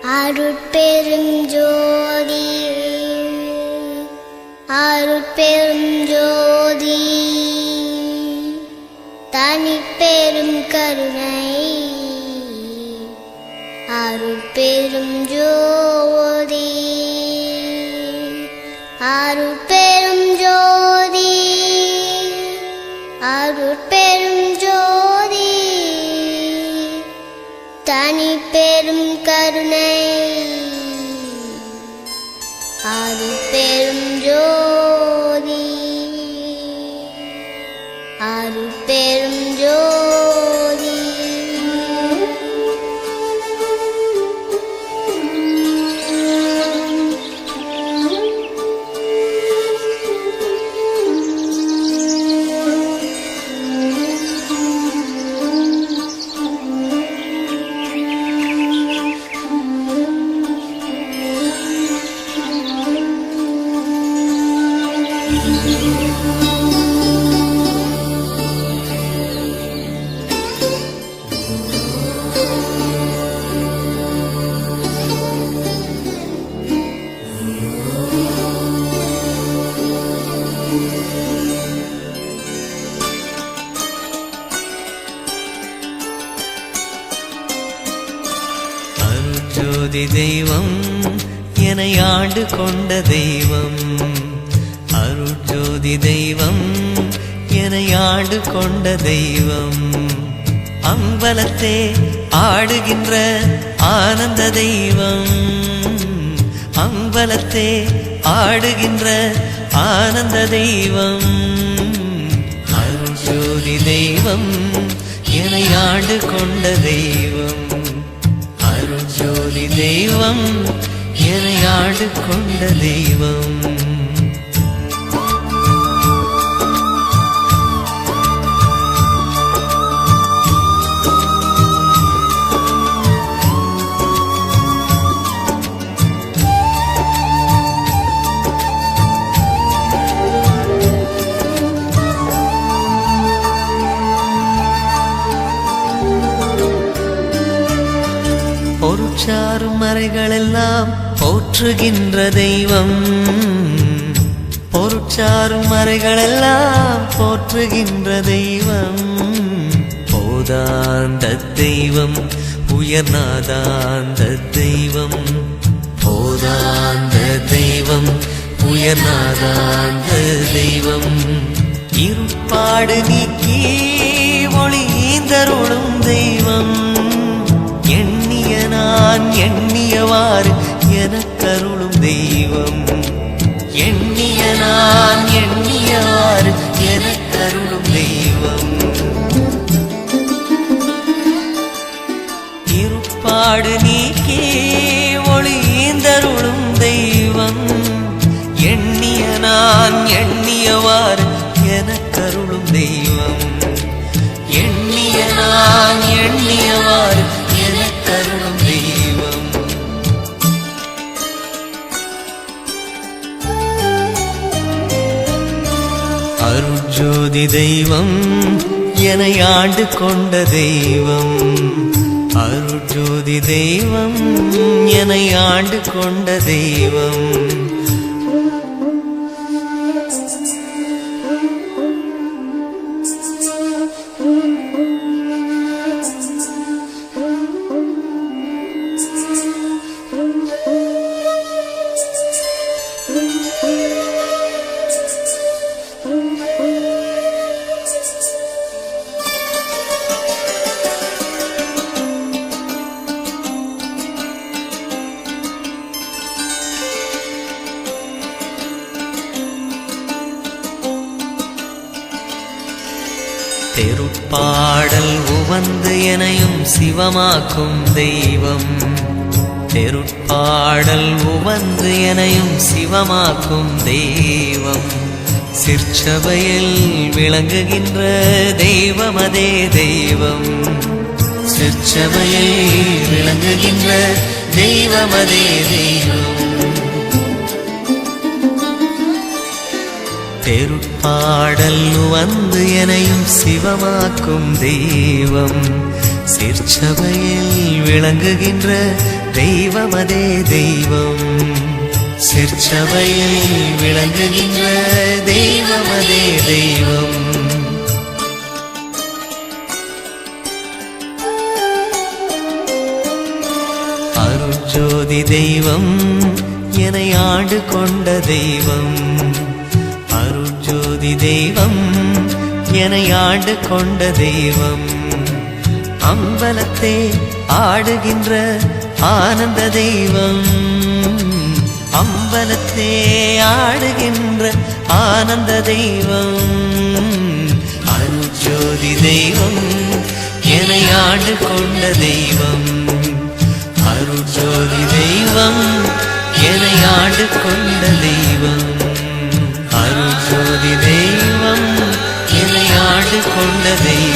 அருட்பெரும் ஜோதி அருட்பெரும் ஜோதி தனிப்பெரும் கருணை அருட்பெரும் ஜோதி அருட்பெரும் ஜோதி அருட்பெரும் ஜோதி தனிப்பெரும் கருணை அருட்பெரும் ஜோதி அருட்பெரும் ஜோதி ஜோதி தெய்வம் என்னை ஆண்டு கொண்ட தெய்வம் அருட்ஜோதி தெய்வம் என்னை ஆண்டு கொண்ட தெய்வம் அம்பலத்தே ஆடுகின்ற ஆனந்த தெய்வம் அம்பலத்தே ஆடுகின்ற ஆனந்த தெய்வம் அருட்ஜோதி தெய்வம் என்னை ஆண்டு கொண்ட தெய்வம் ஜோதி தெய்வம் என்னை ஆண்டு கொண்ட தெய்வம் பொருட்சாரும் மறைகளெல்லாம் போற்றுகின்ற தெய்வம் பொருட்சாரும் மறைகளெல்லாம் போற்றுகின்ற தெய்வம் போதாந்த தெய்வம் உயர்நாதாந்த தெய்வம் போதாந்த தெய்வம் உயர்நாதாந்த தெய்வம் இருப்பாடு நீக்கி ஒளிந்தருளும் தெய்வம் எண்ணிய நான் எண்ணியவாறு எனக்கருளும் தெய்வம் எண்ணிய நான் எண்ணியவாறு எனக்கருளும் தெய்வம் இருப்பாடு நீக்கி ஒளிந்தருளும் தெய்வம் எண்ணிய நான் எண்ணியவாறு எனக்கருளும் தெய்வம் எண்ணிய நான் எண்ணியவாறு எனக்கருளும் தெய்வம் அருட்ஜோதி தெய்வம் என்னை ஆண்டு கொண்ட தெய்வம் அருட்ஜோதி தெய்வம் என்னை ஆண்டு கொண்ட தெய்வம் தெருட்பாடல் உவந்து எனையும் சிவமாக்கும் தெய்வம் தெருட்பாடல் உவந்து எனையும் சிவமாக்கும் தெய்வம் சிற்சபையில் விளங்குகின்ற தெய்வம் அதே தெய்வம் சிற்சபையில் விளங்குகின்ற தெய்வம் அதே தெய்வம் தெருப்பாடல் வந்து எனையும் சிவமாக்கும் தெய்வம் சிற்சபையில் விளங்குகின்ற தெய்வமதே தெய்வம் சிற்சபையில் விளங்குகின்ற தெய்வமதே தெய்வம் அருட்ஜோதி தெய்வம் என்னை ஆண்டு கொண்ட தெய்வம் அருட்ஜோதி தெய்வம் என்னை ஆண்டு கொண்ட தெய்வம் அம்பலத்தே ஆடுகின்ற ஆனந்த தெய்வம் அம்பலத்தே ஆடுகின்ற ஆனந்த தெய்வம் அருட்ஜோதி தெய்வம் என்னை ஆண்டு கொண்ட தெய்வம் அருட்ஜோதி தெய்வம் என்னை ஆண்டு கொண்ட தெய்வம் அருட்ஜோதி தெய்வம் என்னை ஆண்டு கொண்ட தெய்வம்